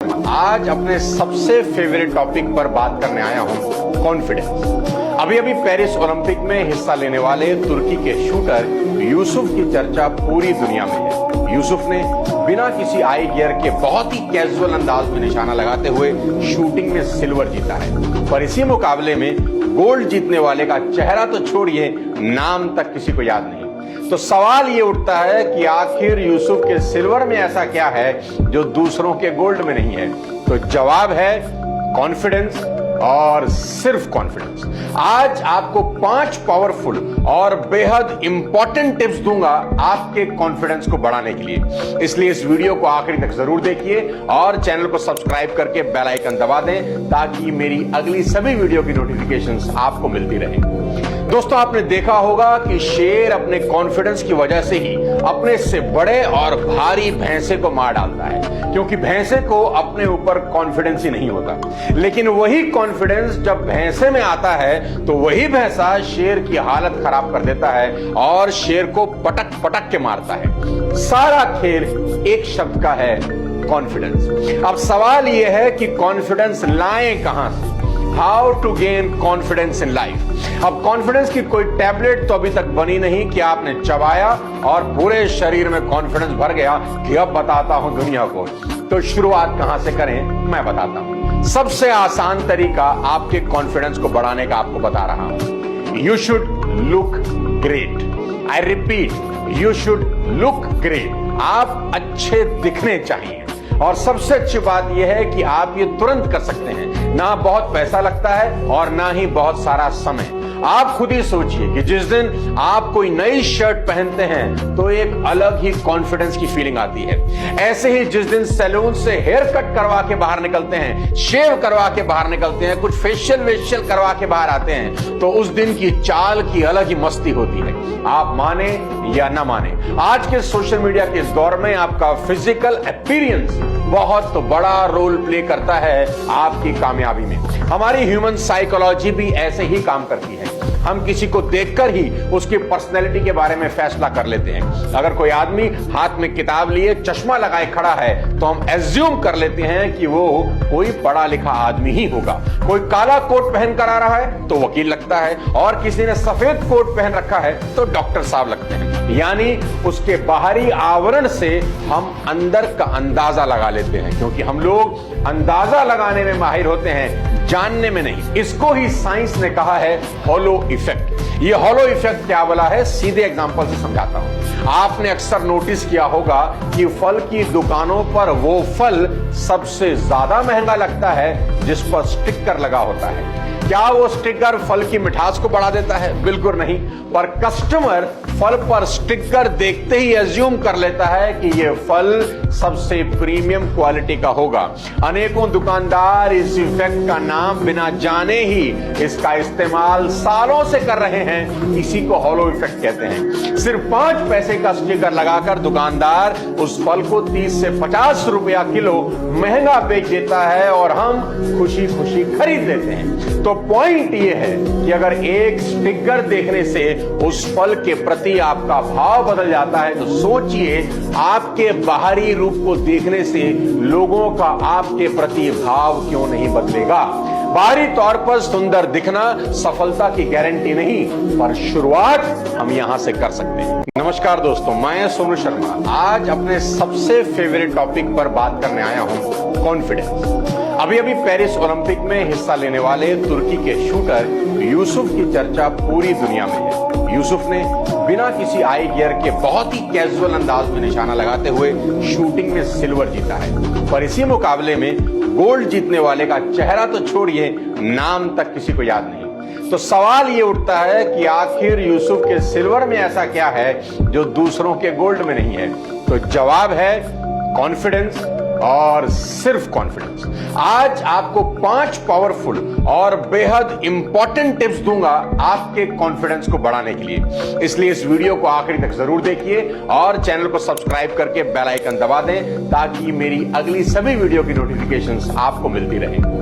आज अपने सबसे फेवरेट टॉपिक पर बात करने आया हूं, कॉन्फिडेंस। अभी पेरिस ओलंपिक में हिस्सा लेने वाले तुर्की के शूटर यूसुफ की चर्चा पूरी दुनिया में है। यूसुफ ने बिना किसी आई गियर के बहुत ही कैजुअल अंदाज में निशाना लगाते हुए शूटिंग में सिल्वर जीता है, पर इसी मुकाबले में गोल्ड जीतने वाले का चेहरा तो छोड़िए, नाम तक किसी को याद नहीं। तो सवाल ये उठता है कि आखिर यूसुफ के सिल्वर में ऐसा क्या है जो दूसरों के गोल्ड में नहीं है। तो जवाब है कॉन्फिडेंस, और सिर्फ कॉन्फिडेंस। आज आपको 5 पावरफुल और बेहद इंपॉर्टेंट टिप्स दूंगा आपके कॉन्फिडेंस को बढ़ाने के लिए। इसलिए इस वीडियो को आखिरी तक जरूर देखिए और चैनल को सब्सक्राइब करके बेल आइकन दबा दें ताकि मेरी अगली सभी वीडियो की नोटिफिकेशंस आपको मिलती रहे। दोस्तों, आपने देखा होगा कि शेर अपने कॉन्फिडेंस की वजह से ही अपने से बड़े और भारी भैंसे को मार डालता है, क्योंकि भैंसे को अपने ऊपर कॉन्फिडेंस ही नहीं होता। लेकिन वही कॉन्फिडेंस जब भैंसे में आता है तो वही भैंसा शेर की हालत खराब कर देता है और शेर को पटक पटक के मारता है। सारा खेल एक शब्द का है, कॉन्फिडेंस। अब सवाल यह है कि कॉन्फिडेंस लाएं कहां से? How to gain confidence in life. अब कॉन्फिडेंस की कोई टैबलेट तो अभी तक बनी नहीं कि आपने चबाया और पूरे शरीर में कॉन्फिडेंस भर गया कि अब बताता हूं दुनिया को। तो शुरुआत कहां से करें, मैं बताता हूं। सबसे आसान तरीका आपके कॉन्फिडेंस को बढ़ाने का आपको बता रहा हूं। You should look great. I repeat, you should look great. आप अच्छे दिखने चाहिए। और सबसे अच्छी बात यह है कि आप ये तुरंत कर सकते हैं, ना बहुत पैसा लगता है और ना ही बहुत सारा समय। आप खुद ही सोचिए कि जिस दिन आप कोई नई शर्ट पहनते हैं तो एक अलग ही कॉन्फिडेंस की फीलिंग आती है। ऐसे ही जिस दिन सैलून से हेयर कट करवा के बाहर निकलते हैं, शेव करवा के बाहर निकलते हैं, कुछ फेशियल वेशियल करवा के बाहर आते हैं, तो उस दिन की चाल की अलग ही मस्ती होती है। आप माने या ना माने, आज के सोशल मीडिया के इस दौर में आपका फिजिकल अपीयरेंस बहुत बड़ा रोल प्ले करता है आपकी कामयाबी में। हमारी ह्यूमन साइकोलॉजी भी ऐसे ही काम करती है। हम किसी को देखकर ही उसकी पर्सनैलिटी के बारे में फैसला कर लेते हैं। अगर कोई आदमी हाथ में किताब लिए चश्मा लगाए खड़ा है तो हम एज्यूम कर लेते हैं कि वो कोई पढ़ा लिखा आदमी ही होगा। कोई काला कोट पहन कर आ रहा है तो वकील लगता है, और किसी ने सफेद कोट पहन रखा है तो डॉक्टर साहब लगते हैं। यानी उसके बाहरी आवरण से हम अंदर का अंदाजा लगा लेते हैं, क्योंकि हम लोग अंदाजा लगाने में माहिर होते हैं, जानने में नहीं। इसको ही साइंस ने कहा है हॉलो इफेक्ट। ये हॉलो इफेक्ट क्या बोला है, सीधे एग्जांपल से समझाता हूं। आपने अक्सर नोटिस किया होगा कि फल की दुकानों पर वो फल सबसे ज्यादा महंगा लगता है जिस पर स्टिकर लगा होता है। क्या वो स्टिकर फल की मिठास को बढ़ा देता है? बिल्कुल नहीं। पर कस्टमर फल पर स्टिकर देखते ही एज्यूम कर लेता है कि ये फल सबसे प्रीमियम क्वालिटी का होगा। अनेकों दुकानदार इस इफेक्ट का नाम बिना जाने ही इसका इस्तेमाल सालों से कर रहे हैं। इसी को हॉलो इफेक्ट कहते हैं। सिर्फ 5 पैसे का स्टिकर लगाकर दुकानदार उस फल को 30 से 50 रुपया किलो महंगा बेच देता है और हम खुशी खुशी खरीद लेते हैं। तो पॉइंट ये है कि अगर एक स्टिकर देखने से उस फल के प्रति आपका भाव बदल जाता है तो सोचिए आपके बाहरी रूप को देखने से लोगों का आपके प्रति भाव क्यों नहीं बदलेगा। बाहरी तौर पर सुंदर दिखना सफलता की गारंटी नहीं, पर शुरुआत हम यहां से कर सकते हैं। नमस्कार दोस्तों, मैं सोनू शर्मा आज अपने सबसे फेवरेट टॉपिक पर बात करने आया हूं, कॉन्फिडेंस। अभी पेरिस ओलंपिक में हिस्सा लेने वाले तुर्की के शूटर यूसुफ की चर्चा पूरी दुनिया में है। यूसुफ ने बिना किसी आई गियर के बहुत ही कैजुअल अंदाज में निशाना लगाते हुए शूटिंग में सिल्वर जीता है, पर इसी मुकाबले में गोल्ड जीतने वाले का चेहरा तो छोड़िए, नाम तक किसी को याद नहीं। तो सवाल ये उठता है कि आखिर यूसुफ के सिल्वर में ऐसा क्या है जो दूसरों के गोल्ड में नहीं है। तो जवाब है कॉन्फिडेंस, और सिर्फ कॉन्फिडेंस। आज आपको 5 पावरफुल और बेहद इंपॉर्टेंट टिप्स दूंगा आपके कॉन्फिडेंस को बढ़ाने के लिए। इसलिए इस वीडियो को आखिरी तक जरूर देखिए और चैनल को सब्सक्राइब करके बेल आइकन दबा दें ताकि मेरी अगली सभी वीडियो की नोटिफिकेशंस आपको मिलती रहे।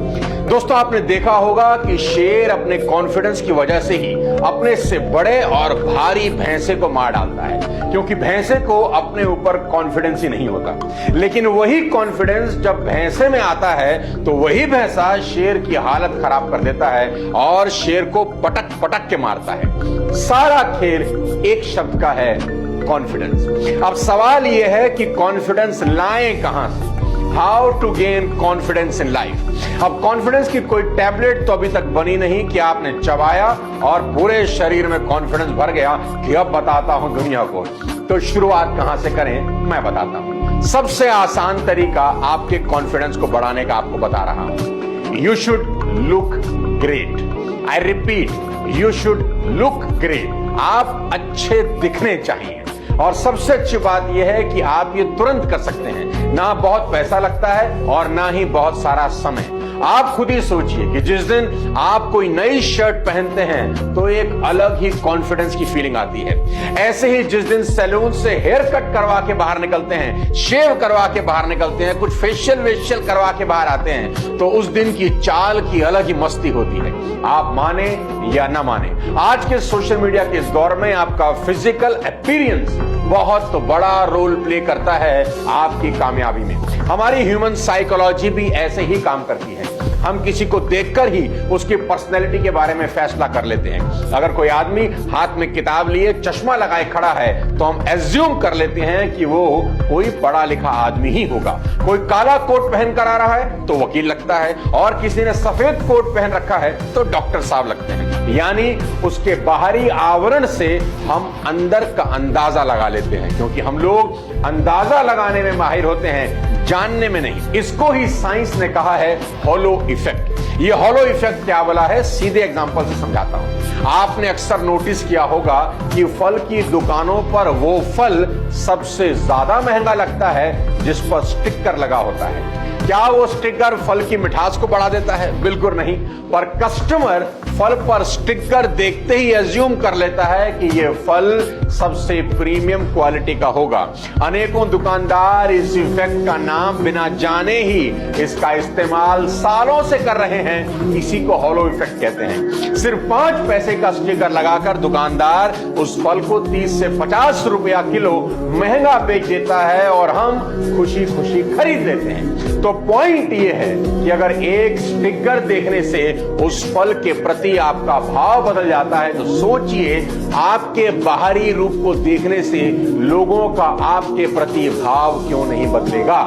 दोस्तों, आपने देखा होगा कि शेर अपने कॉन्फिडेंस की वजह से ही अपने से बड़े और भारी भैंसे को मार डालता है, क्योंकि भैंसे को अपने ऊपर कॉन्फिडेंस ही नहीं होता। लेकिन वही कॉन्फिडेंस जब भैंसे में आता है तो वही भैंसा शेर की हालत खराब कर देता है और शेर को पटक पटक के मारता है। सारा खेल एक शब्द का है, कॉन्फिडेंस। अब सवाल यह है कि कॉन्फिडेंस लाएं कहां से? How to gain confidence in life. अब कॉन्फिडेंस की कोई टैबलेट तो अभी तक बनी नहीं कि आपने चबाया और पूरे शरीर में कॉन्फिडेंस भर गया कि अब बताता हूं दुनिया को। तो शुरुआत कहां से करें, मैं बताता हूं। सबसे आसान तरीका आपके कॉन्फिडेंस को बढ़ाने का आपको बता रहा हूं। You should look great. I repeat, you should look great. आप अच्छे दिखने चाहिए। और सबसे अच्छी बात यह है कि आप ये तुरंत कर सकते हैं, ना बहुत पैसा लगता है और ना ही बहुत सारा समय। आप खुद ही सोचिए कि जिस दिन आप कोई नई शर्ट पहनते हैं तो एक अलग ही कॉन्फिडेंस की फीलिंग आती है। ऐसे ही जिस दिन सैलून से हेयर कट करवा के बाहर निकलते हैं, शेव करवा के बाहर निकलते हैं, कुछ फेशियल वेशियल करवा के बाहर आते हैं, तो उस दिन की चाल की अलग ही मस्ती होती है। आप माने या ना माने, आज के सोशल मीडिया के इस दौर में आपका फिजिकल अपीयरेंस बहुत बड़ा रोल प्ले करता है आपकी कामयाबी में। हमारी ह्यूमन साइकोलॉजी भी ऐसे ही काम करती है। हम किसी को देखकर ही उसकी पर्सनैलिटी के बारे में फैसला कर लेते हैं। अगर कोई आदमी हाथ में किताब लिए चश्मा लगाए खड़ा है तो हम एज्यूम कर लेते हैं कि वो कोई पढ़ा लिखा आदमी ही होगा। कोई काला कोट पहन कर आ रहा है तो वकील लगता है, और किसी ने सफेद कोट पहन रखा है तो डॉक्टर साहब लगते हैं। यानी उसके बाहरी आवरण से हम अंदर का अंदाजा लगा लेते हैं, क्योंकि हम लोग अंदाजा लगाने में माहिर होते हैं, जानने में नहीं। इसको ही साइंस ने कहा है हॉलो इफेक्ट। ये हॉलो इफेक्ट क्या बोला है, सीधे एग्जांपल से समझाता हूं। आपने अक्सर नोटिस किया होगा कि फल की दुकानों पर वो फल सबसे ज्यादा महंगा लगता है जिस पर स्टिकर लगा होता है। क्या वो स्टिकर फल की मिठास को बढ़ा देता है? बिल्कुल नहीं। पर कस्टमर फल पर स्टिकर देखते ही एज्यूम कर लेता है कि ये फल सबसे प्रीमियम क्वालिटी का होगा। अनेकों दुकानदार इस इफेक्ट का नाम बिना जाने ही इसका इस्तेमाल सालों से कर रहे हैं। इसी को हॉलो इफेक्ट कहते हैं। सिर्फ 5 पैसे का स्टिकर लगाकर दुकानदार उस फल को 30 से 50 रुपया किलो महंगा बेच देता है और हम खुशी खुशी खरीद लेते हैं। तो पॉइंट ये है कि अगर एक स्टिकर देखने से उस फल के प्रति आपका भाव बदल जाता है तो सोचिए आपके बाहरी रूप को देखने से लोगों का आपके प्रति भाव क्यों नहीं बदलेगा।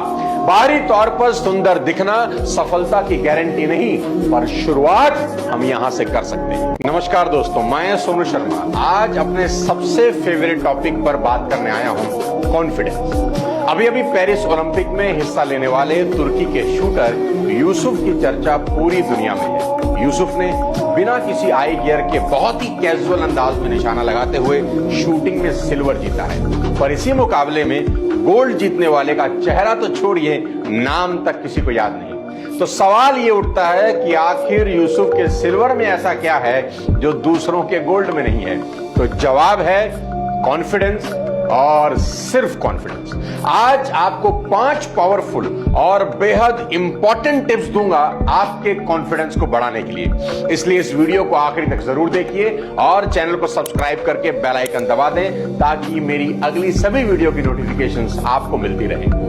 बाहरी तौर पर सुंदर दिखना सफलता की गारंटी नहीं, पर शुरुआत हम यहां से कर सकते हैं। नमस्कार दोस्तों, मैं सोनू शर्मा आज अपने सबसे फेवरेट टॉपिक पर बात करने आया हूं, कॉन्फिडेंस। अभी पेरिस ओलंपिक में हिस्सा लेने वाले तुर्की के शूटर यूसुफ की चर्चा पूरी दुनिया में है। यूसुफ ने बिना किसी आई गियर के बहुत ही कैजुअल अंदाज में निशाना लगाते हुए शूटिंग में सिल्वर जीता है। पर इसी मुकाबले में गोल्ड जीतने वाले का चेहरा तो छोड़िए, नाम तक किसी को याद नहीं। तो सवाल ये उठता है कि आखिर यूसुफ के सिल्वर में ऐसा क्या है जो दूसरों के गोल्ड में नहीं है? तो जवाब है कॉन्फिडेंस, और सिर्फ कॉन्फिडेंस। आज आपको 5 पावरफुल और बेहद इंपॉर्टेंट टिप्स दूंगा आपके कॉन्फिडेंस को बढ़ाने के लिए। इसलिए इस वीडियो को आखिरी तक जरूर देखिए और चैनल को सब्सक्राइब करके बेल आइकन दबा दें ताकि मेरी अगली सभी वीडियो की नोटिफिकेशंस आपको मिलती रहे।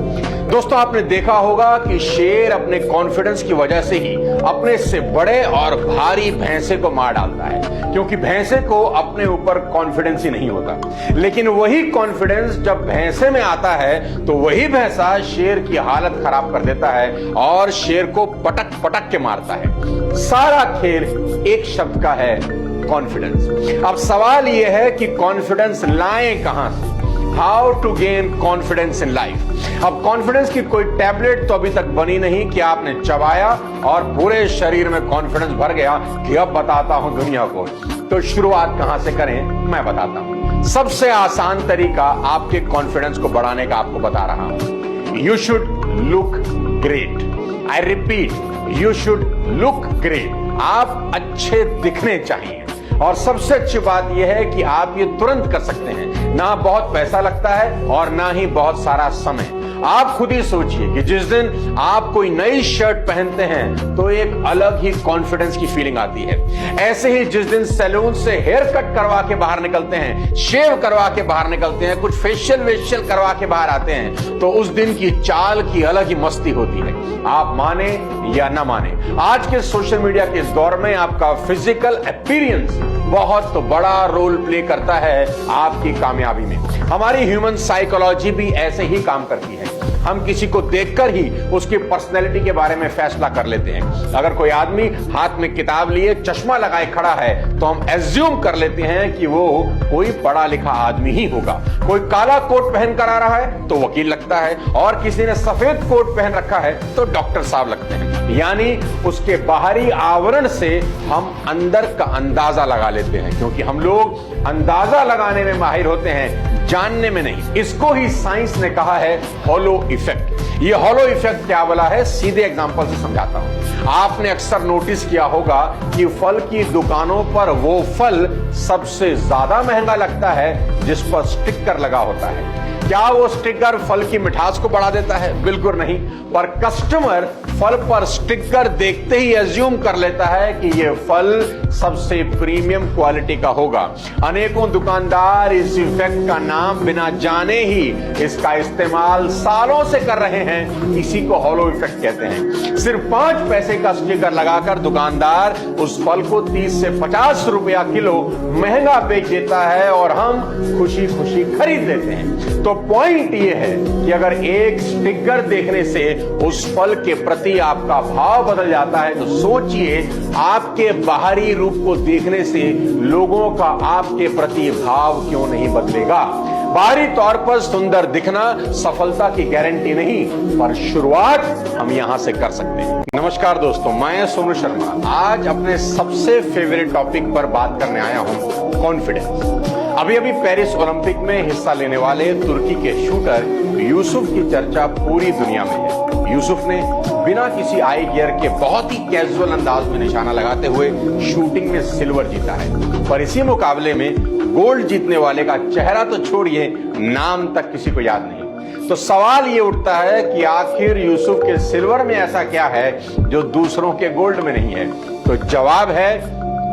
दोस्तों, आपने देखा होगा कि शेर अपने कॉन्फिडेंस की वजह से ही अपने से बड़े और भारी भैंसे को मार डालता है, क्योंकि भैंसे को अपने ऊपर कॉन्फिडेंस ही नहीं होता। लेकिन वही कॉन्फिडेंस जब भैंसे में आता है तो वही भैंसा शेर की हालत खराब कर देता है और शेर को पटक पटक के मारता है। सारा खेल एक शब्द का है, कॉन्फिडेंस। अब सवाल यह है कि कॉन्फिडेंस लाएं कहां से? How to gain confidence in life. अब कॉन्फिडेंस की कोई टैबलेट तो अभी तक बनी नहीं कि आपने चबाया और पूरे शरीर में कॉन्फिडेंस भर गया कि अब बताता हूं दुनिया को। तो शुरुआत कहां से करें, मैं बताता हूं। सबसे आसान तरीका आपके कॉन्फिडेंस को बढ़ाने का आपको बता रहा हूं। You should look great. I repeat, you should look great. आप अच्छे दिखने चाहिए। और सबसे अच्छी बात यह है कि आप ये तुरंत कर सकते हैं, ना बहुत पैसा लगता है और ना ही बहुत सारा समय। आप खुद ही सोचिए कि जिस दिन आप कोई नई शर्ट पहनते हैं तो एक अलग ही कॉन्फिडेंस की फीलिंग आती है। ऐसे ही जिस दिन सैलून से हेयर कट करवा के बाहर निकलते हैं, शेव करवा के बाहर निकलते हैं, कुछ फेशियल वेशियल करवा के बाहर आते हैं, तो उस दिन की चाल की अलग ही मस्ती होती है। आप माने या ना माने, आज के सोशल मीडिया के इस दौर में आपका फिजिकल अपीयरेंस बहुत बड़ा रोल प्ले करता है आपकी कामयाबी में। हमारी ह्यूमन साइकोलॉजी भी ऐसे ही काम करती है। हम किसी को देखकर ही उसकी पर्सनैलिटी के बारे में फैसला कर लेते हैं। अगर कोई आदमी हाथ में किताब लिए चश्मा लगाए खड़ा है तो हम एज्यूम कर लेते हैं कि वो कोई पढ़ा लिखा आदमी ही होगा। कोई काला कोट पहन कर आ रहा है तो वकील लगता है, और किसी ने सफेद कोट पहन रखा है तो डॉक्टर साहब लगते हैं। यानी उसके बाहरी आवरण से हम अंदर का अंदाजा लगा लेते हैं, क्योंकि हम लोग अंदाजा लगाने में माहिर होते हैं, जानने में नहीं। इसको ही साइंस ने कहा है हॉलो इफेक्ट। ये हॉलो इफेक्ट क्या बोला है, सीधे एग्जांपल से समझाता हूं। आपने अक्सर नोटिस किया होगा कि फल की दुकानों पर वो फल सबसे ज्यादा महंगा लगता है जिस पर स्टिकर लगा होता है। क्या वो स्टिकर फल की मिठास को बढ़ा देता है? बिल्कुल नहीं। पर कस्टमर फल पर स्टिकर देखते ही एज्यूम कर लेता है कि ये फल सबसे प्रीमियम क्वालिटी का होगा। अनेकों दुकानदार इस इफेक्ट का नाम बिना जाने ही इसका इस्तेमाल सालों से कर रहे हैं। इसी को हॉलो इफेक्ट कहते हैं। सिर्फ 5 पैसे का स्टिकर लगाकर दुकानदार उस फल को 30 से 50 रुपया किलो महंगा बेच देता है और हम खुशी खुशी खरीद लेते हैं। तो पॉइंट ये है कि अगर एक स्टिकर देखने से उस फल के प्रति आपका भाव बदल जाता है, तो सोचिए आपके बाहरी रूप को देखने से लोगों का आपके प्रति भाव क्यों नहीं बदलेगा। बाहरी तौर पर सुंदर दिखना सफलता की गारंटी नहीं, पर शुरुआत हम यहां से कर सकते हैं। नमस्कार दोस्तों, मैं सोनू शर्मा आज अपने सबसे फेवरेट टॉपिक पर बात करने आया हूं, कॉन्फिडेंस। अभी पेरिस ओलंपिक में हिस्सा लेने वाले तुर्की के शूटर यूसुफ की चर्चा पूरी दुनिया में है। यूसुफ ने बिना किसी आई गियर के बहुत ही कैजुअल अंदाज में निशाना लगाते हुए शूटिंग में सिल्वर जीता है। पर इसी मुकाबले में गोल्ड जीतने वाले का चेहरा तो छोड़िए, नाम तक किसी को याद नहीं। तो सवाल ये उठता है कि आखिर यूसुफ के सिल्वर में ऐसा क्या है जो दूसरों के गोल्ड में नहीं है? तो जवाब है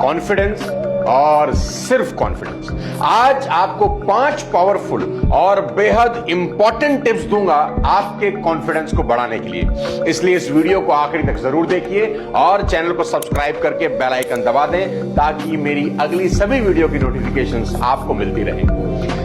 कॉन्फिडेंस, और सिर्फ कॉन्फिडेंस। आज आपको 5 पावरफुल और बेहद इंपॉर्टेंट टिप्स दूंगा आपके कॉन्फिडेंस को बढ़ाने के लिए। इसलिए इस वीडियो को आखिरी तक जरूर देखिए और चैनल को सब्सक्राइब करके बेल आइकन दबा दें, ताकि मेरी अगली सभी वीडियो की नोटिफिकेशंस आपको मिलती रहे।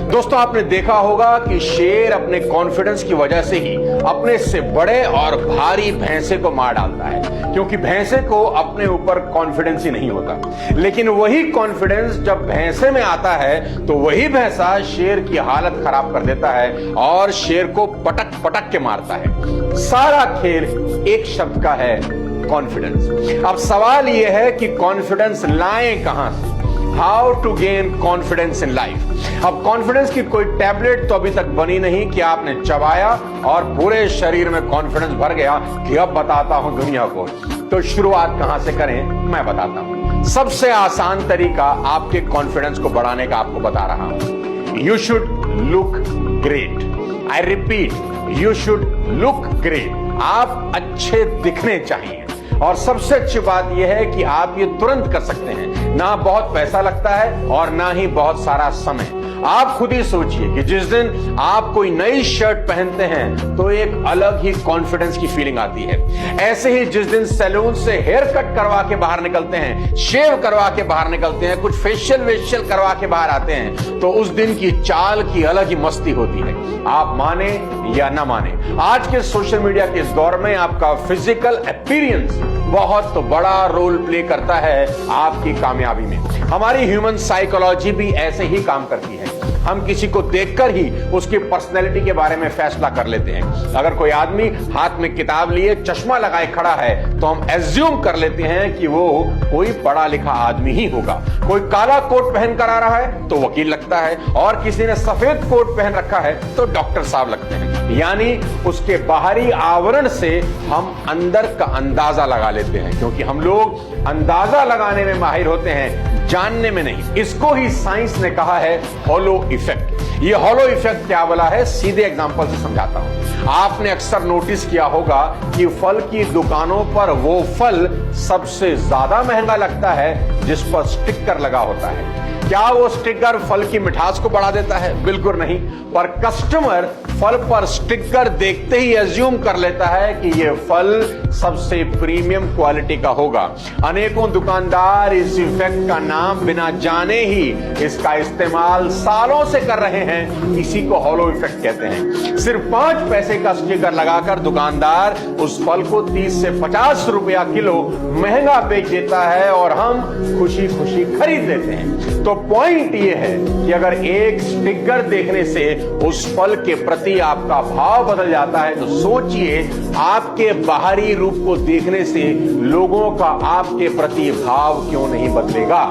दोस्तों, आपने देखा होगा कि शेर अपने कॉन्फिडेंस की वजह से ही अपने से बड़े और भारी भैंसे को मार डालता है, क्योंकि भैंसे को अपने ऊपर कॉन्फिडेंस ही नहीं होता। लेकिन वही कॉन्फिडेंस जब भैंसे में आता है तो वही भैंसा शेर की हालत खराब कर देता है और शेर को पटक पटक के मारता है। सारा खेल एक शब्द का है, कॉन्फिडेंस। अब सवाल यह है कि कॉन्फिडेंस लाएं कहां से? How to gain confidence in life. अब कॉन्फिडेंस की कोई टैबलेट तो अभी तक बनी नहीं कि आपने चबाया और पूरे शरीर में कॉन्फिडेंस भर गया कि अब बताता हूं दुनिया को। तो शुरुआत कहां से करें, मैं बताता हूं। सबसे आसान तरीका आपके कॉन्फिडेंस को बढ़ाने का आपको बता रहा हूं। You should look great. I repeat, you should look great. आप अच्छे दिखने चाहिए। और सबसे अच्छी बात यह है कि आप ये तुरंत कर सकते हैं। ना बहुत पैसा लगता है और ना ही बहुत सारा समय। आप खुद ही सोचिए कि जिस दिन आप कोई नई शर्ट पहनते हैं तो एक अलग ही कॉन्फिडेंस की फीलिंग आती है। ऐसे ही जिस दिन सैलून से हेयर कट करवा के बाहर निकलते हैं, शेव करवा के बाहर निकलते हैं, कुछ फेशियल वेशियल करवा के बाहर आते हैं, तो उस दिन की चाल की अलग ही मस्ती होती है। आप माने या ना माने, आज के सोशल मीडिया के इस दौर में आपका फिजिकल अपीयरेंस बहुत बड़ा रोल प्ले करता है आपकी कामयाबी में। हमारी ह्यूमन साइकोलॉजी भी ऐसे ही काम करती है। हम किसी को देखकर ही उसकी पर्सनैलिटी के बारे में फैसला कर लेते हैं। अगर कोई आदमी हाथ में किताब लिए चश्मा लगाए खड़ा है तो हम एज्यूम कर लेते हैं कि वो कोई पढ़ा लिखा आदमी ही होगा। कोई काला कोट पहन कर आ रहा है तो वकील लगता है, और किसी ने सफेद कोट पहन रखा है तो डॉक्टर साहब लगते हैं। यानी उसके बाहरी आवरण से हम अंदर का अंदाजा लगा लेते हैं, क्योंकि हम लोग अंदाजा लगाने में माहिर होते हैं, जानने में नहीं। इसको ही साइंस ने कहा है हॉलो इफेक्ट। ये हॉलो इफेक्ट क्या बोला है, सीधे एग्जांपल से समझाता हूं। आपने अक्सर नोटिस किया होगा कि फल की दुकानों पर वो फल सबसे ज्यादा महंगा लगता है जिस पर स्टिकर लगा होता है। क्या वो स्टिकर फल की मिठास को बढ़ा देता है? बिल्कुल नहीं, पर कस्टमर फल पर स्टिकर देखते ही एज्यूम कर लेता है कि ये फल सबसे प्रीमियम क्वालिटी का होगा। अनेकों दुकानदार इस इफेक्ट का नाम बिना जाने ही इसका इस्तेमाल सालों से कर रहे हैं। इसी को हॉलो इफेक्ट कहते हैं। सिर्फ 5 पैसे का स्टिकर लगाकर दुकानदार उस फल को 30 से 50 रुपया किलो महंगा बेच देता है और हम खुशी खुशी खरीद लेते हैं। तो पॉइंट ये है कि अगर एक स्टिकर देखने से उस फल के प्रति आपका भाव बदल जाता है तो सोचिए आपके बाहरी रूप को देखने से लोगों का आपके प्रति भाव क्यों नहीं बदलेगा।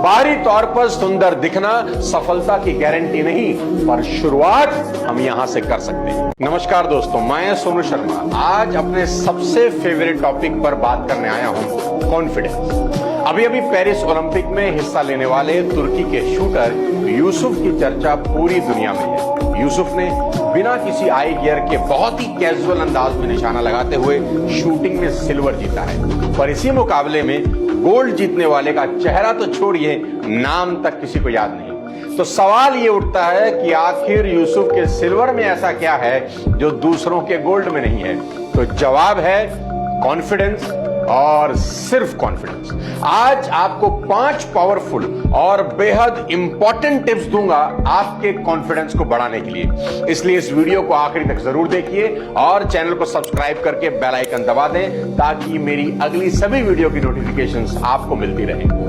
बाहरी तौर पर सुंदर दिखना सफलता की गारंटी नहीं, पर शुरुआत हम यहां से कर सकते हैं। नमस्कार दोस्तों, मैं सोनू शर्मा आज अपने सबसे फेवरेट टॉपिक पर बात करने आया हूं, कॉन्फिडेंस। अभी पेरिस ओलंपिक में हिस्सा लेने वाले तुर्की के शूटर यूसुफ की चर्चा पूरी दुनिया में है। यूसुफ ने बिना किसी आई गियर के बहुत ही कैजुअल अंदाज में निशाना लगाते हुए शूटिंग में सिल्वर जीता है, पर इसी मुकाबले में गोल्ड जीतने वाले का चेहरा तो छोड़िए, नाम तक किसी को याद नहीं। तो सवाल ये उठता है कि आखिर यूसुफ के सिल्वर में ऐसा क्या है जो दूसरों के गोल्ड में नहीं है? तो जवाब है कॉन्फिडेंस, और सिर्फ कॉन्फिडेंस। आज आपको 5 पावरफुल और बेहद इंपॉर्टेंट टिप्स दूंगा आपके कॉन्फिडेंस को बढ़ाने के लिए। इसलिए इस वीडियो को आखिरी तक जरूर देखिए और चैनल को सब्सक्राइब करके बेल आइकन दबा दें ताकि मेरी अगली सभी वीडियो की नोटिफिकेशंस आपको मिलती रहे।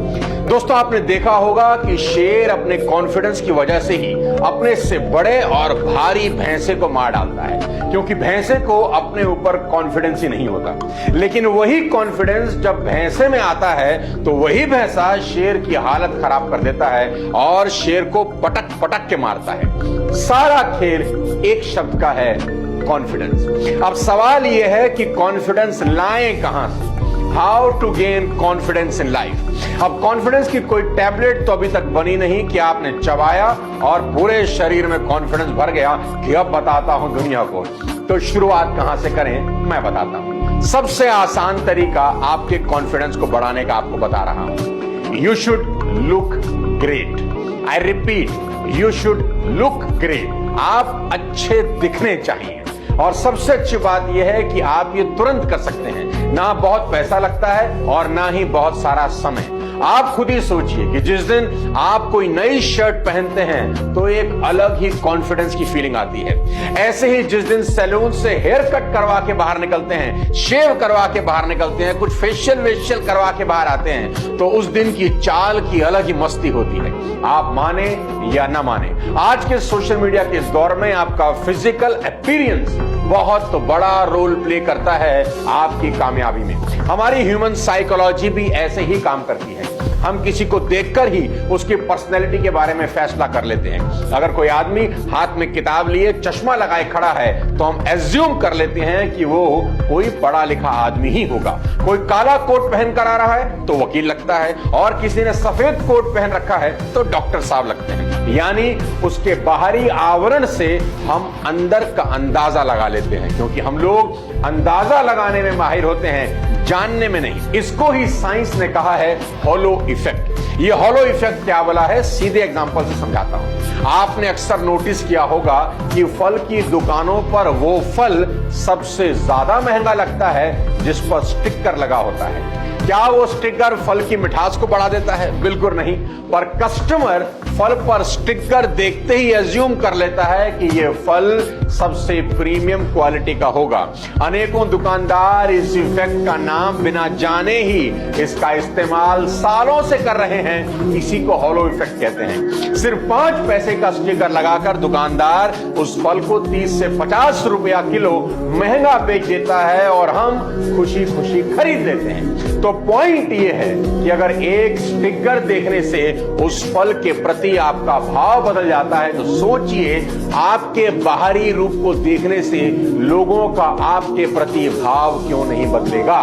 दोस्तों, आपने देखा होगा कि शेर अपने कॉन्फिडेंस की वजह से ही अपने से बड़े और भारी भैंसे को मार डालता है, क्योंकि भैंसे को अपने ऊपर कॉन्फिडेंस ही नहीं होता। लेकिन वही कॉन्फिडेंस जब भैंसे में आता है तो वही भैंसा शेर की हालत खराब कर देता है और शेर को पटक पटक के मारता है। सारा खेल एक शब्द का है, कॉन्फिडेंस। अब सवाल यह है कि कॉन्फिडेंस लाएं कहां से? How to gain confidence in life. अब कॉन्फिडेंस की कोई टैबलेट तो अभी तक बनी नहीं कि आपने चबाया और पूरे शरीर में कॉन्फिडेंस भर गया कि अब बताता हूं दुनिया को। तो शुरुआत कहां से करें, मैं बताता हूं। सबसे आसान तरीका आपके कॉन्फिडेंस को बढ़ाने का आपको बता रहा हूं। You should look great. I repeat, you should look great. आप अच्छे दिखने चाहिए। और सबसे अच्छी बात यह है कि आप ये तुरंत कर सकते हैं। ना बहुत पैसा लगता है और ना ही बहुत सारा समय। आप खुद ही सोचिए कि जिस दिन आप कोई नई शर्ट पहनते हैं तो एक अलग ही कॉन्फिडेंस की फीलिंग आती है। ऐसे ही जिस दिन सैलून से हेयर कट करवा के बाहर निकलते हैं, शेव करवा के बाहर निकलते हैं, कुछ फेशियल वेशियल करवा के बाहर आते हैं, तो उस दिन की चाल की अलग ही मस्ती होती है। आप माने या ना माने, आज के सोशल मीडिया के इस दौर में आपका फिजिकल अपीयरेंस बहुत बड़ा रोल प्ले करता है आपकी कामयाबी में। हमारी ह्यूमन साइकोलॉजी भी ऐसे ही काम करती है। हम किसी को देखकर ही उसकी पर्सनैलिटी के बारे में फैसला कर लेते हैं। अगर कोई आदमी हाथ में किताब लिए चश्मा लगाए खड़ा है तो हम एज्यूम कर लेते हैं कि वो कोई पढ़ा लिखा आदमी ही होगा। कोई काला कोट पहन कर आ रहा है तो वकील लगता है, और किसी ने सफेद कोट पहन रखा है तो डॉक्टर साहब लगते हैं। यानी उसके बाहरी आवरण से हम अंदर का अंदाजा लगा लेते हैं, क्योंकि हम लोग अंदाजा लगाने में माहिर होते हैं, जानने में नहीं। इसको ही साइंस ने कहा है हॉलो इफेक्ट। ये हॉलो इफेक्ट क्या बोला है, सीधे एग्जांपल से समझाता हूं। आपने अक्सर नोटिस किया होगा कि फल की दुकानों पर वो फल सबसे ज्यादा महंगा लगता है जिस पर स्टिकर लगा होता है। क्या वो स्टिकर फल की मिठास को बढ़ा देता है? बिल्कुल नहीं, पर कस्टमर फल पर स्टिकर देखते ही एज्यूम कर लेता है कि ये फल सबसे प्रीमियम क्वालिटी का होगा। अनेकों दुकानदार इस इफेक्ट का नाम बिना जाने ही इसका इस्तेमाल सालों से कर रहे हैं। इसी को हॉलो इफेक्ट कहते हैं। सिर्फ 5 पैसे का स्टिकर लगाकर दुकानदार उस फल को 30 से 50 रुपया किलो महंगा बेच देता है और हम खुशी खुशी खरीद लेते हैं। तो पॉइंट ये है कि अगर एक स्टिकर देखने से उस फल के प्रति आपका भाव बदल जाता है तो सोचिए आपके बाहरी रूप को देखने से लोगों का आपके प्रति भाव क्यों नहीं बदलेगा।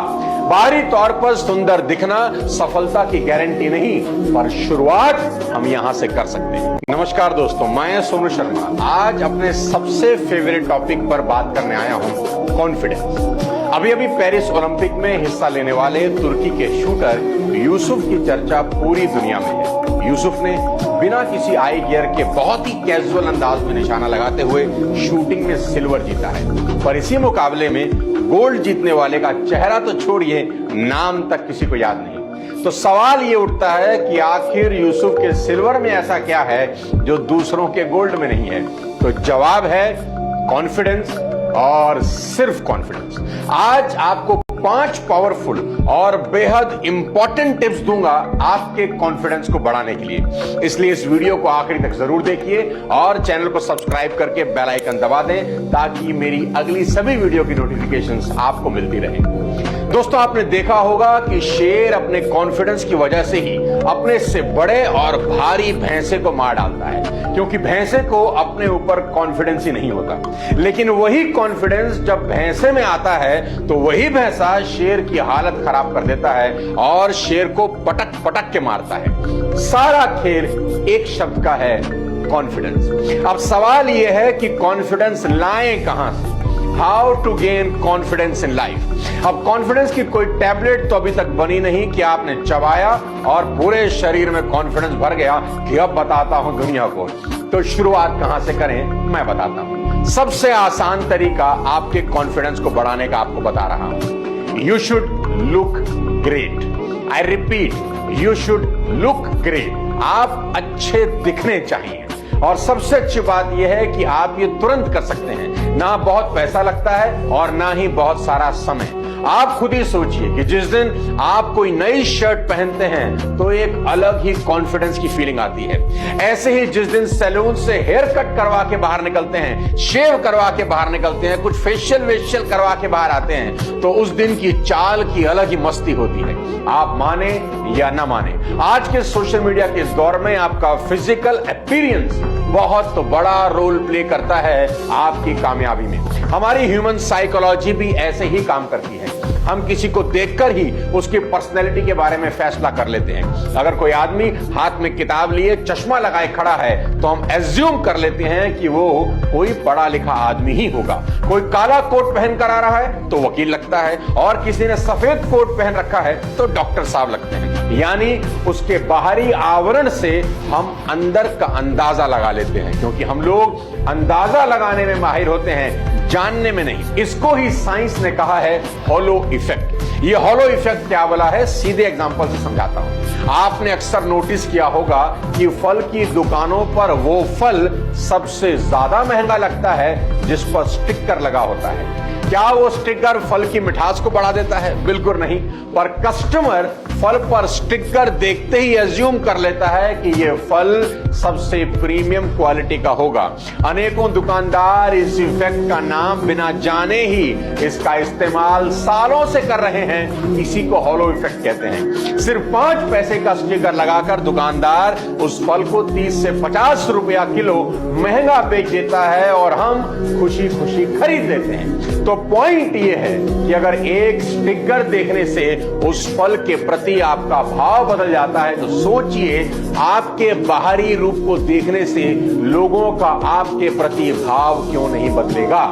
बाहरी तौर पर सुंदर दिखना सफलता की गारंटी नहीं, पर शुरुआत हम यहां से कर सकते हैं। नमस्कार दोस्तों, मैं सोनू शर्मा आज अपने सबसे फेवरेट टॉपिक पर बात करने आया हूं, कॉन्फिडेंस। अभी पेरिस ओलंपिक में हिस्सा लेने वाले तुर्की के शूटर यूसुफ की चर्चा पूरी दुनिया में है। यूसुफ ने बिना किसी आई गियर के बहुत ही कैजुअल अंदाज में निशाना लगाते हुए शूटिंग में सिल्वर जीता है, पर इसी मुकाबले में गोल्ड जीतने वाले का चेहरा तो छोड़िए, नाम तक किसी को याद नहीं। तो सवाल ये उठता है कि आखिर यूसुफ के सिल्वर में ऐसा क्या है जो दूसरों के गोल्ड में नहीं है? तो जवाब है कॉन्फिडेंस, और सिर्फ कॉन्फिडेंस। आज आपको 5 पावरफुल और बेहद इंपॉर्टेंट टिप्स दूंगा आपके कॉन्फिडेंस को बढ़ाने के लिए। इसलिए इस वीडियो को आखिरी तक जरूर देखिए और चैनल को सब्सक्राइब करके बेल आइकन दबा दें ताकि मेरी अगली सभी वीडियो की नोटिफिकेशंस आपको मिलती रहे। दोस्तों, आपने देखा होगा कि शेर अपने कॉन्फिडेंस की वजह से ही अपने से बड़े और भारी भैंसे को मार डालता है, क्योंकि भैंसे को अपने ऊपर कॉन्फिडेंस ही नहीं होता। लेकिन वही कॉन्फिडेंस जब भैंसे में आता है तो वही भैंसा शेर की हालत खराब कर देता है और शेर को पटक पटक के मारता है। सारा खेल एक शब्द का है, कॉन्फिडेंस। अब सवाल यह है कि कॉन्फिडेंस लाएं कहां से? How to gain confidence in life. अब कॉन्फिडेंस की कोई टैबलेट तो अभी तक बनी नहीं कि आपने चबाया और पूरे शरीर में कॉन्फिडेंस भर गया कि अब बताता हूं दुनिया को। तो शुरुआत कहां से करें, मैं बताता हूं। सबसे आसान तरीका आपके कॉन्फिडेंस को बढ़ाने का आपको बता रहा हूं। You should look great. I repeat, you should look great. आप अच्छे दिखने चाहिए। और सबसे अच्छी बात यह है कि आप ये तुरंत कर सकते हैं, ना बहुत पैसा लगता है और ना ही बहुत सारा समय। आप खुद ही सोचिए कि जिस दिन आप कोई नई शर्ट पहनते हैं तो एक अलग ही कॉन्फिडेंस की फीलिंग आती है। ऐसे ही जिस दिन सैलून से हेयर कट करवा के बाहर निकलते हैं, शेव करवा के बाहर निकलते हैं, कुछ फेशियल वेशियल करवा के बाहर आते हैं, तो उस दिन की चाल की अलग ही मस्ती होती है। आप माने या ना माने, आज के सोशल मीडिया के इस दौर में आपका फिजिकल अपीयरेंस बहुत तो बड़ा रोल प्ले करता है आपकी कामयाबी में। हमारी ह्यूमन साइकोलॉजी भी ऐसे ही काम करती है। हम किसी को देखकर ही उसकी पर्सनैलिटी के बारे में फैसला कर लेते हैं। अगर कोई आदमी हाथ में किताब लिए चश्मा लगाए खड़ा है तो हम एज्यूम कर लेते हैं कि वो कोई पढ़ा लिखा आदमी ही होगा। कोई काला कोट पहन कर आ रहा है तो वकील लगता है, और किसी ने सफेद कोट पहन रखा है तो डॉक्टर साहब लगते हैं। यानी उसके बाहरी आवरण से हम अंदर का अंदाजा लगा लेते हैं, क्योंकि हम लोग अंदाजा लगाने में माहिर होते हैं, जानने में नहीं। इसको ही साइंस ने कहा है हॉलो इफेक्ट। ये हॉलो इफेक्ट क्या बोला है, सीधे एग्जांपल से समझाता हूं। आपने अक्सर नोटिस किया होगा कि फल की दुकानों पर वो फल सबसे ज्यादा महंगा लगता है जिस पर स्टिकर लगा होता है। क्या वो स्टिकर फल की मिठास को बढ़ा देता है? बिल्कुल नहीं, पर कस्टमर फल पर स्टिकर देखते ही एज्यूम कर लेता है कि ये फल सबसे प्रीमियम क्वालिटी का होगा। अनेकों दुकानदार इस इफेक्ट का नाम बिना जाने ही इसका इस्तेमाल सालों से कर रहे हैं। इसी को हॉलो इफेक्ट कहते हैं। सिर्फ 5 पैसे का स्टिकर लगाकर दुकानदार उस फल को 30 से 50 रुपया किलो महंगा बेच देता है और हम खुशी खुशी खरीद लेते हैं। तो पॉइंट ये है कि अगर एक स्टिकर देखने से उस फल के प्रति आपका भाव बदल जाता है तो सोचिए आपके बाहरी रूप को देखने से लोगों का आपके प्रति भाव क्यों नहीं बदलेगा।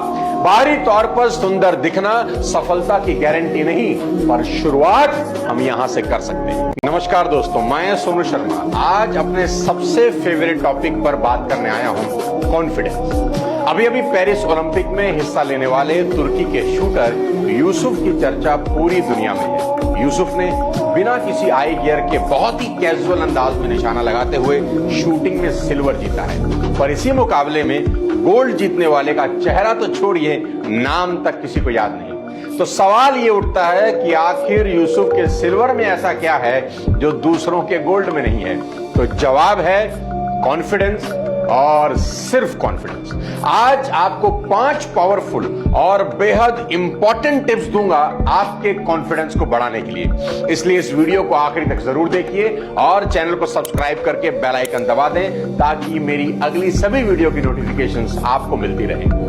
बाहरी तौर पर सुंदर दिखना सफलता की गारंटी नहीं, पर शुरुआत हम यहां से कर सकते हैं। नमस्कार दोस्तों, मैं सोनू शर्मा आज अपने सबसे फेवरेट टॉपिक पर बात करने आया हूं, कॉन्फिडेंस। अभी पेरिस ओलंपिक में हिस्सा लेने वाले तुर्की के शूटर यूसुफ की चर्चा पूरी दुनिया में है। यूसुफ ने बिना किसी आई गियर के बहुत ही कैजुअल अंदाज में निशाना लगाते हुए शूटिंग में सिल्वर जीता है, पर इसी मुकाबले में गोल्ड जीतने वाले का चेहरा तो छोड़िए, नाम तक किसी को याद नहीं। तो सवाल ये उठता है कि आखिर यूसुफ के सिल्वर में ऐसा क्या है जो दूसरों के गोल्ड में नहीं है? तो जवाब है कॉन्फिडेंस, और सिर्फ कॉन्फिडेंस। आज आपको 5 पावरफुल और बेहद इंपॉर्टेंट टिप्स दूंगा आपके कॉन्फिडेंस को बढ़ाने के लिए। इसलिए इस वीडियो को आखिरी तक जरूर देखिए और चैनल को सब्सक्राइब करके बेल आइकन दबा दें ताकि मेरी अगली सभी वीडियो की नोटिफिकेशंस आपको मिलती रहे।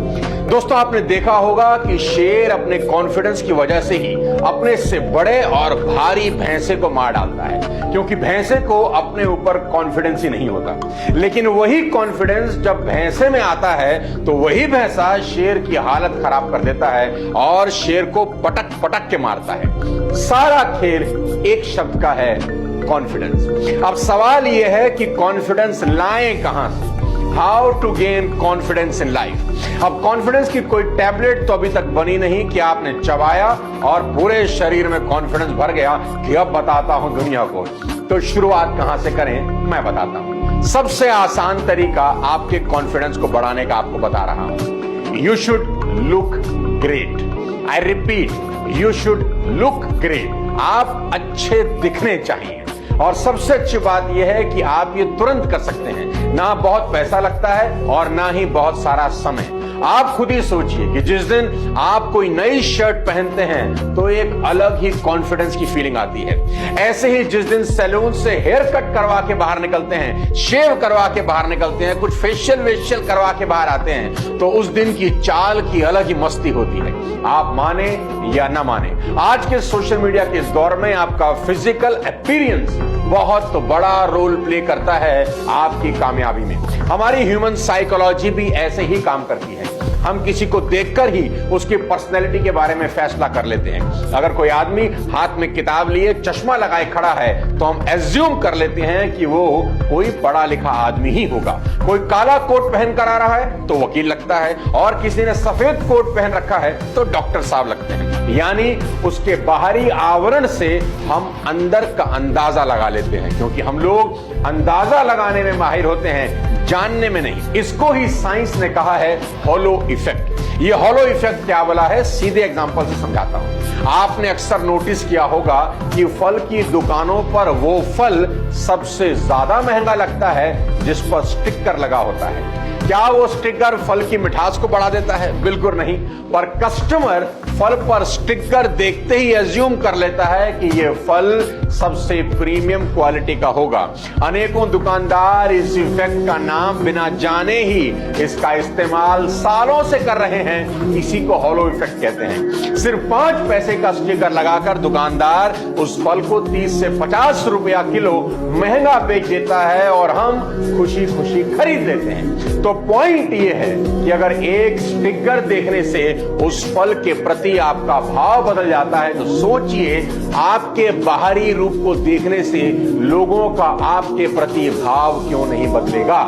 दोस्तों, आपने देखा होगा कि शेर अपने कॉन्फिडेंस की वजह से ही अपने से बड़े और भारी भैंसे को मार डालता है, क्योंकि भैंसे को अपने ऊपर कॉन्फिडेंस ही नहीं होता। लेकिन वही कॉन्फिडेंस जब भैंसे में आता है तो वही भैंसा शेर की हालत खराब कर देता है और शेर को पटक पटक के मारता है। सारा खेल एक शब्द का है, कॉन्फिडेंस। अब सवाल यह है कि कॉन्फिडेंस लाएं कहां से? How to gain confidence in life. अब कॉन्फिडेंस की कोई टैबलेट तो अभी तक बनी नहीं कि आपने चबाया और पूरे शरीर में कॉन्फिडेंस भर गया कि अब बताता हूं दुनिया को। तो शुरुआत कहां से करें, मैं बताता हूं। सबसे आसान तरीका आपके कॉन्फिडेंस को बढ़ाने का आपको बता रहा हूं। You should look great. I repeat, you should look great. आप अच्छे दिखने चाहिए। और सबसे अच्छी बात यह है कि आप ये तुरंत कर सकते हैं, ना बहुत पैसा लगता है और ना ही बहुत सारा समय। आप खुद ही सोचिए कि जिस दिन आप कोई नई शर्ट पहनते हैं तो एक अलग ही कॉन्फिडेंस की फीलिंग आती है। ऐसे ही जिस दिन सैलून से हेयर कट करवा के बाहर निकलते हैं, शेव करवा के बाहर निकलते हैं, कुछ फेशियल वेशियल करवा के बाहर आते हैं, तो उस दिन की चाल की अलग ही मस्ती होती है। आप माने या ना माने, आज के सोशल मीडिया के इस दौर में आपका फिजिकल अपीयरेंस बहुत बड़ा रोल प्ले करता है आपकी कामयाबी में। हमारी ह्यूमन साइकोलॉजी भी ऐसे ही काम करती है। हम किसी को देखकर ही उसकी पर्सनैलिटी के बारे में फैसला कर लेते हैं। अगर कोई आदमी हाथ में किताब लिए चश्मा लगाए खड़ा है तो हम एज्यूम कर लेते हैं कि वो कोई पढ़ा लिखा आदमी ही होगा। कोई काला कोट पहन कर आ रहा है तो वकील लगता है, और किसी ने सफेद कोट पहन रखा है तो डॉक्टर साहब लगते हैं। यानी उसके बाहरी आवरण से हम अंदर का अंदाजा लगा लेते हैं, क्योंकि हम लोग अंदाजा लगाने में माहिर होते हैं, जानने में नहीं। इसको ही साइंस ने कहा है हॉलो इफेक्ट। ये हॉलो इफेक्ट क्या बोला है, सीधे एग्जांपल से समझाता हूं। आपने अक्सर नोटिस किया होगा कि फल की दुकानों पर वो फल सबसे ज्यादा महंगा लगता है जिस पर स्टिकर लगा होता है। क्या वो स्टिकर फल की मिठास को बढ़ा देता है? बिल्कुल नहीं। पर कस्टमर फल पर स्टिकर देखते ही एज्यूम कर लेता है कि ये फल सबसे प्रीमियम क्वालिटी का होगा। अनेकों दुकानदार इस इफेक्ट का नाम बिना जाने ही इसका इस्तेमाल सालों से कर रहे हैं। इसी को हॉलो इफेक्ट कहते हैं। सिर्फ 5 पैसे का स्टिकर लगाकर दुकानदार उस फल को 30 से 50 रुपया किलो महंगा बेच देता है और हम खुशी खुशी खरीद लेते हैं। तो पॉइंट ये है कि अगर एक स्टिकर देखने से उस फल के प्रति आपका भाव बदल जाता है तो सोचिए आपके बाहरी रूप को देखने से लोगों का आपके प्रति भाव क्यों नहीं बदलेगा।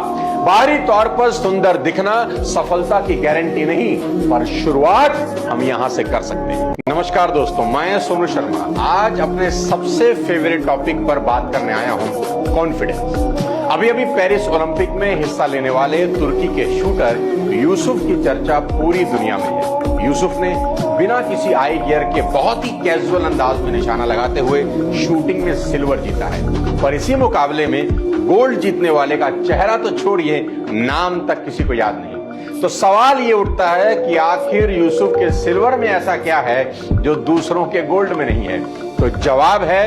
बाहरी तौर पर सुंदर दिखना सफलता की गारंटी नहीं, पर शुरुआत हम यहां से कर सकते हैं। नमस्कार दोस्तों, मैं सोनू शर्मा आज अपने सबसे फेवरेट टॉपिक पर बात करने आया हूं, कॉन्फिडेंस। अभी पेरिस ओलंपिक में हिस्सा लेने वाले तुर्की के शूटर यूसुफ की चर्चा पूरी दुनिया में है। यूसुफ ने बिना किसी आई गियर के बहुत ही कैजुअल अंदाज में निशाना लगाते हुए शूटिंग में सिल्वर जीता है। पर इसी मुकाबले में गोल्ड जीतने वाले का चेहरा तो छोड़िए, नाम तक किसी को याद नहीं। तो सवाल ये उठता है कि आखिर यूसुफ के सिल्वर में ऐसा क्या है जो दूसरों के गोल्ड में नहीं है? तो जवाब है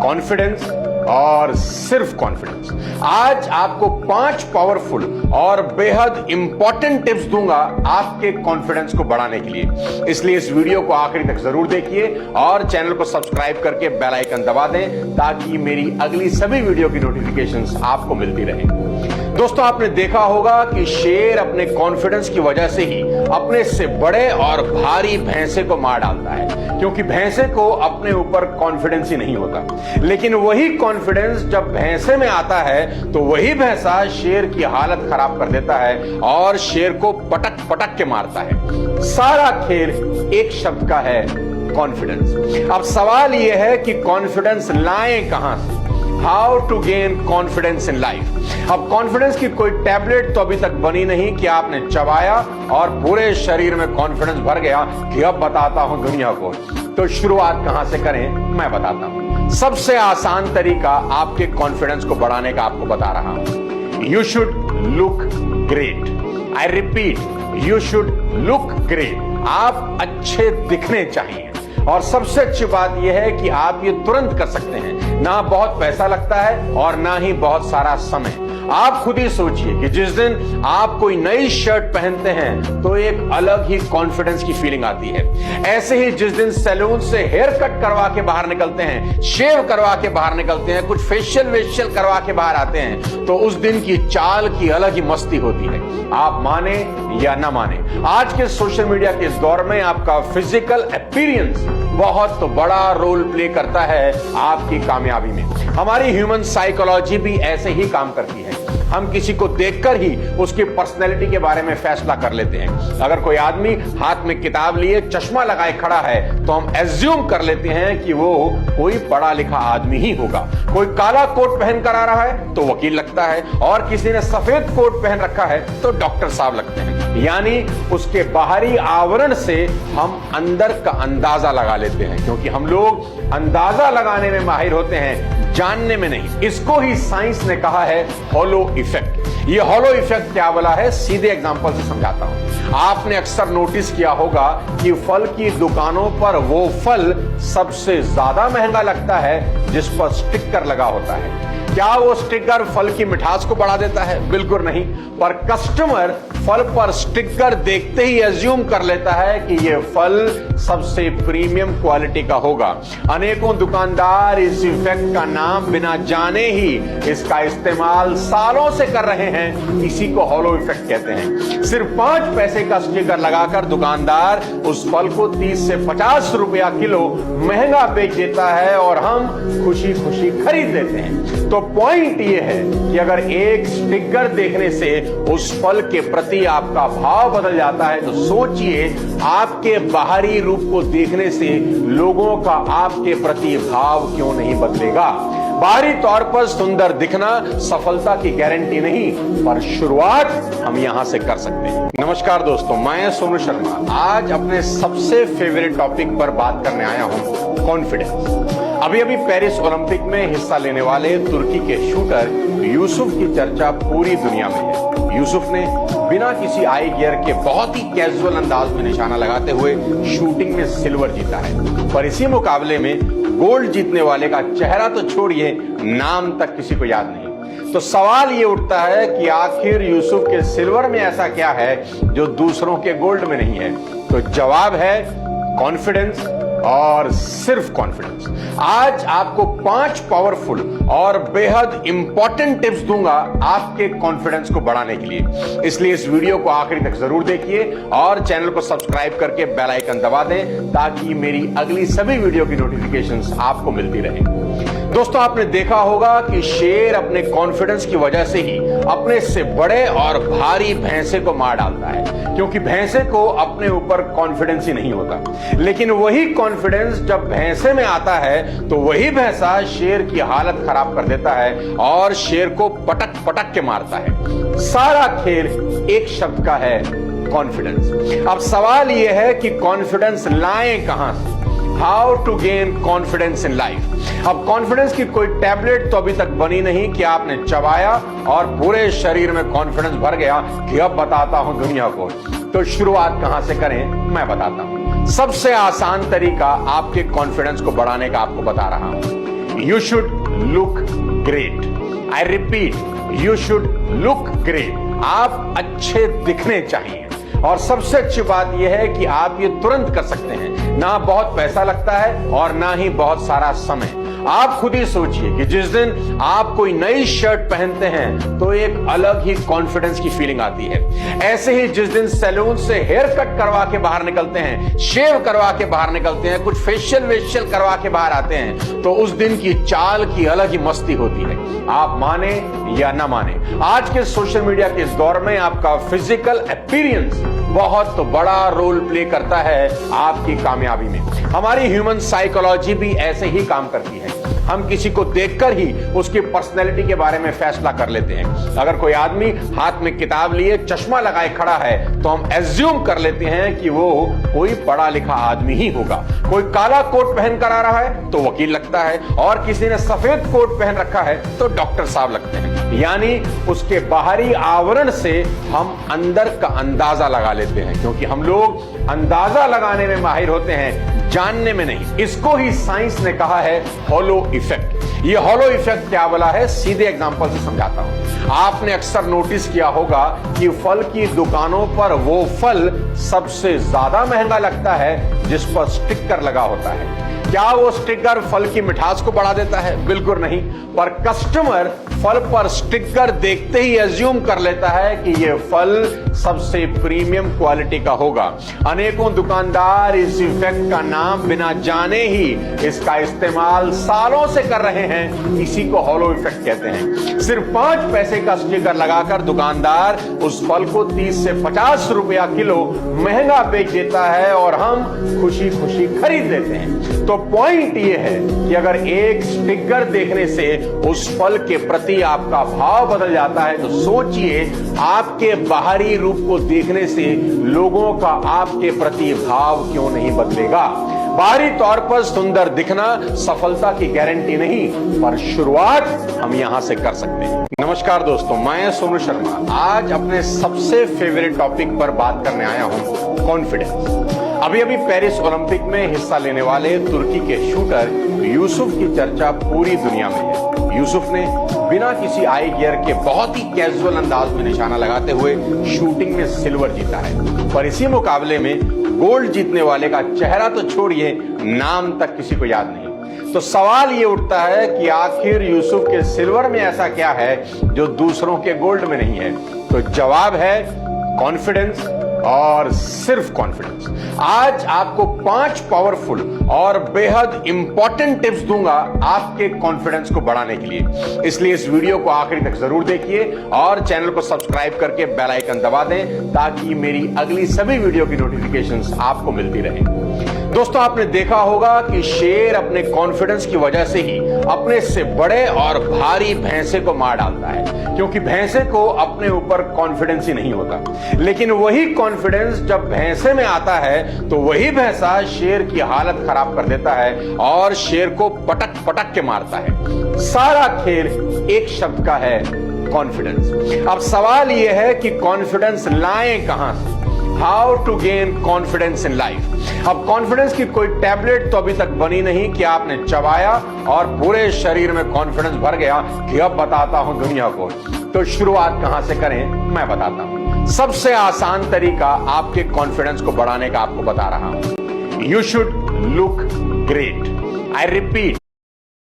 कॉन्फिडेंस, और सिर्फ कॉन्फिडेंस। आज आपको 5 पावरफुल और बेहद इंपॉर्टेंट टिप्स दूंगा आपके कॉन्फिडेंस को बढ़ाने के लिए। इसलिए इस वीडियो को आखिरी तक जरूर देखिए और चैनल को सब्सक्राइब करके बेल आइकन दबा दें ताकि मेरी अगली सभी वीडियो की नोटिफिकेशंस आपको मिलती रहे। दोस्तों, आपने देखा होगा कि शेर अपने कॉन्फिडेंस की वजह से ही अपने से बड़े और भारी भैंसे को मार डालता है, क्योंकि भैंसे को अपने ऊपर कॉन्फिडेंस ही नहीं होता। लेकिन वही कॉन्फिडेंस जब भैंसे में आता है तो वही भैंसा शेर की हालत खराब कर देता है और शेर को पटक पटक के मारता है। सारा खेल एक शब्द का है, कॉन्फिडेंस। अब सवाल यह है कि कॉन्फिडेंस लाएं कहां से? How to gain confidence in life. अब कॉन्फिडेंस की कोई टैबलेट तो अभी तक बनी नहीं कि आपने चबाया और पूरे शरीर में कॉन्फिडेंस भर गया कि अब बताता हूं दुनिया को। तो शुरुआत कहां से करें, मैं बताता हूं। सबसे आसान तरीका आपके कॉन्फिडेंस को बढ़ाने का आपको बता रहा हूं। You should look great. I repeat, you should look great. आप अच्छे दिखने चाहिए। और सबसे अच्छी बात यह है कि आप ये तुरंत कर सकते हैं, ना बहुत पैसा लगता है और ना ही बहुत सारा समय। आप खुद ही सोचिए कि जिस दिन आप कोई नई शर्ट पहनते हैं तो एक अलग ही कॉन्फिडेंस की फीलिंग आती है। ऐसे ही जिस दिन सैलून से हेयर कट करवा के बाहर निकलते हैं, शेव करवा के बाहर निकलते हैं, कुछ फेशियल वेशियल करवा के बाहर आते हैं, तो उस दिन की चाल की अलग ही मस्ती होती है। आप माने या ना माने, आज के सोशल मीडिया के इस दौर में आपका फिजिकल अपीयरेंस बहुत बड़ा रोल प्ले करता है आपकी कामयाबी में। हमारी ह्यूमन साइकोलॉजी भी ऐसे ही काम करती है। हम किसी को देखकर ही उसकी पर्सनैलिटी के बारे में फैसला कर लेते हैं। अगर कोई आदमी हाथ में किताब लिए चश्मा लगाए खड़ा है तो हम एज्यूम कर लेते हैं कि वो कोई पढ़ा लिखा आदमी ही होगा। कोई काला कोट पहनकर आ रहा है तो वकील लगता है, और किसी ने सफेद कोट पहन रखा है तो डॉक्टर साहब लगते हैं। यानी उसके बाहरी आवरण से हम अंदर का अंदाजा लगा लेते हैं, क्योंकि हम लोग अंदाजा लगाने में माहिर होते हैं, जानने में नहीं। इसको ही साइंस ने कहा है हॉलो इफेक्ट। ये हॉलो इफेक्ट क्या बोला है, सीधे एग्जांपल से समझाता हूं। आपने अक्सर नोटिस किया होगा कि फल की दुकानों पर वो फल सबसे ज्यादा महंगा लगता है जिस पर स्टिकर लगा होता है। क्या वो स्टिकर फल की मिठास को बढ़ा देता है? बिल्कुल नहीं। पर कस्टमर फल पर स्टिकर देखते ही एज्यूम कर लेता है कि ये फल सबसे प्रीमियम क्वालिटी का होगा। अनेकों दुकानदार इस इफेक्ट का नाम बिना जाने ही इसका इस्तेमाल सालों से कर रहे हैं। इसी को हॉलो इफेक्ट कहते हैं। सिर्फ 5 पैसे का स्टिकर लगाकर दुकानदार उस फल को 30 से 50 रुपया किलो महंगा बेच देता है और हम खुशी खुशी खरीद लेते हैं। तो पॉइंट ये है कि अगर एक स्टिकर देखने से उस फल के प्रति आपका भाव बदल जाता है, तो सोचिए आपके बाहरी रूप को देखने से लोगों का आपके प्रति भाव क्यों नहीं बदलेगा। बाहरी तौर पर सुंदर दिखना सफलता की गारंटी नहीं, पर शुरुआत हम यहां से कर सकते हैं। नमस्कार दोस्तों, मैं सोनू शर्मा आज अपने सबसे फेवरेट टॉपिक पर बात करने आया हूं, कॉन्फिडेंस। अभी पेरिस ओलंपिक में हिस्सा लेने वाले तुर्की के शूटर यूसुफ की चर्चा पूरी दुनिया में है। यूसुफ ने बिना किसी आई गियर के बहुत ही कैजुअल अंदाज में निशाना लगाते हुए शूटिंग में सिल्वर जीता है। पर इसी मुकाबले में गोल्ड जीतने वाले का चेहरा तो छोड़िए, नाम तक किसी को याद नहीं। तो सवाल ये उठता है कि आखिर यूसुफ के सिल्वर में ऐसा क्या है जो दूसरों के गोल्ड में नहीं है? तो जवाब है कॉन्फिडेंस, और सिर्फ कॉन्फिडेंस। आज आपको 5 पावरफुल और बेहद इंपॉर्टेंट टिप्स दूंगा आपके कॉन्फिडेंस को बढ़ाने के लिए। इसलिए इस वीडियो को आखिरी तक जरूर देखिए और चैनल को सब्सक्राइब करके बेल आइकन दबा दें, ताकि मेरी अगली सभी वीडियो की नोटिफिकेशंस आपको मिलती रहे। दोस्तों, आपने देखा होगा कि शेर अपने कॉन्फिडेंस की वजह से ही अपने से बड़े और भारी भैंसे को मार डालता है, क्योंकि भैंसे को अपने ऊपर कॉन्फिडेंस ही नहीं होता। लेकिन वही कॉन्फिडेंस जब भैंसे में आता है तो वही भैंसा शेर की हालत खराब कर देता है और शेर को पटक पटक के मारता है। सारा खेल एक शब्द का है, कॉन्फिडेंस। अब सवाल यह है कि कॉन्फिडेंस लाएं कहां से? How to gain confidence in life. अब कॉन्फिडेंस की कोई टैबलेट तो अभी तक बनी नहीं कि आपने चबाया और पूरे शरीर में कॉन्फिडेंस भर गया कि अब बताता हूं दुनिया को। तो शुरुआत कहां से करें, मैं बताता हूं। सबसे आसान तरीका आपके कॉन्फिडेंस को बढ़ाने का आपको बता रहा हूं। You should look great. I repeat, you should look great. आप अच्छे दिखने चाहिए। और सबसे अच्छी बात यह है कि आप ये तुरंत कर सकते हैं। ना बहुत पैसा लगता है और ना ही बहुत सारा समय। आप खुद ही सोचिए कि जिस दिन आप कोई नई शर्ट पहनते हैं तो एक अलग ही कॉन्फिडेंस की फीलिंग आती है। ऐसे ही जिस दिन सैलून से हेयर कट करवा के बाहर निकलते हैं, शेव करवा के बाहर निकलते हैं, कुछ फेशियल वेशियल करवा के बाहर आते हैं, तो उस दिन की चाल की अलग ही मस्ती होती है। आप माने या ना माने, आज के सोशल मीडिया के इस दौर में आपका फिजिकल अपीयरेंस बहुत बड़ा रोल प्ले करता है आपकी कामयाबी में। हमारी ह्यूमन साइकोलॉजी भी ऐसे ही काम करती है। हम किसी को देखकर ही उसकी पर्सनैलिटी के बारे में फैसला कर लेते हैं। अगर कोई आदमी हाथ में किताब लिए चश्मा लगाए खड़ा है तो हम एज्यूम कर लेते हैं कि वो कोई पढ़ा लिखा आदमी ही होगा। कोई काला कोट पहनकर आ रहा है तो वकील लगता है, और किसी ने सफेद कोट पहन रखा है तो डॉक्टर साहब लगते हैं। यानी उसके बाहरी आवरण से हम अंदर का अंदाजा लगा लेते हैं, क्योंकि हम लोग अंदाजा लगाने में माहिर होते हैं, जानने में नहीं। इसको ही साइंस ने कहा है हॉलो इफेक्ट। ये हॉलो इफेक्ट क्या बोला है, सीधे एग्जांपल से समझाता हूं। आपने अक्सर नोटिस किया होगा कि फल की दुकानों पर वो फल सबसे ज्यादा महंगा लगता है जिस पर स्टिकर लगा होता है। क्या वो स्टिकर फल की मिठास को बढ़ा देता है? बिल्कुल नहीं, पर कस्टमर फल पर स्टिकर देखते ही एज्यूम कर लेता है कि यह फल सबसे प्रीमियम क्वालिटी का होगा। अनेकों दुकानदार इस इफेक्ट का नाम बिना जाने ही इसका इस्तेमाल सालों से कर रहे हैं। इसी को हॉलो इफेक्ट कहते हैं। सिर्फ 5 पैसे का स्टिकर लगाकर दुकानदार उस फल को 30 से 50 रुपया किलो महंगा बेच देता है और हम खुशी खुशी खरीद लेते हैं। तो पॉइंट यह है कि अगर एक स्टिकर देखने से उस फल के प्रति आपका भाव बदल जाता है तो सोचिए आपके बाहरी रूप को देखने से लोगों का आपके प्रति भाव क्यों नहीं बदलेगा। बाहरी तौर पर सुंदर दिखना सफलता की गारंटी नहीं, पर शुरुआत हम यहां से कर सकते हैं। नमस्कार दोस्तों, मैं सोनू शर्मा आज अपने सबसे फेवरेट टॉपिक पर बात करने आया हूं, कॉन्फिडेंस। अभी पेरिस ओलंपिक में हिस्सा लेने वाले तुर्की के शूटर यूसुफ की चर्चा पूरी दुनिया में है। यूसुफ ने बिना किसी आई गियर के बहुत ही कैजुअल अंदाज में निशाना लगाते हुए शूटिंग में सिल्वर जीता है, पर इसी मुकाबले में गोल्ड जीतने वाले का चेहरा तो छोड़िए, नाम तक किसी को याद नहीं। तो सवाल ये उठता है कि आखिर यूसुफ के सिल्वर में ऐसा क्या है जो दूसरों के गोल्ड में नहीं है? तो जवाब है कॉन्फिडेंस, और सिर्फ कॉन्फिडेंस। आज आपको 5 पावरफुल और बेहद इंपॉर्टेंट टिप्स दूंगा आपके कॉन्फिडेंस को बढ़ाने के लिए। इसलिए इस वीडियो को आखिरी तक जरूर देखिए और चैनल को सब्सक्राइब करके बेल आइकन दबा दें ताकि मेरी अगली सभी वीडियो की नोटिफिकेशंस आपको मिलती रहे। दोस्तों, आपने देखा होगा कि शेर अपने कॉन्फिडेंस की वजह से ही अपने से बड़े और भारी भैंसे को मार डालता है, क्योंकि भैंसे को अपने ऊपर कॉन्फिडेंस ही नहीं होता। लेकिन वही कॉन्फिडेंस जब भैंसे में आता है तो वही भैंसा शेर की हालत खराब कर देता है और शेर को पटक पटक के मारता है। सारा खेल एक शब्द का है, कॉन्फिडेंस। अब सवाल यह है कि कॉन्फिडेंस लाएं कहां से? How to gain confidence in life. अब कॉन्फिडेंस की कोई टैबलेट तो अभी तक बनी नहीं कि आपने चबाया और पूरे शरीर में कॉन्फिडेंस भर गया कि अब बताता हूं दुनिया को। तो शुरुआत कहां से करें, मैं बताता हूं। सबसे आसान तरीका आपके कॉन्फिडेंस को बढ़ाने का आपको बता रहा हूं। You should look great. I repeat,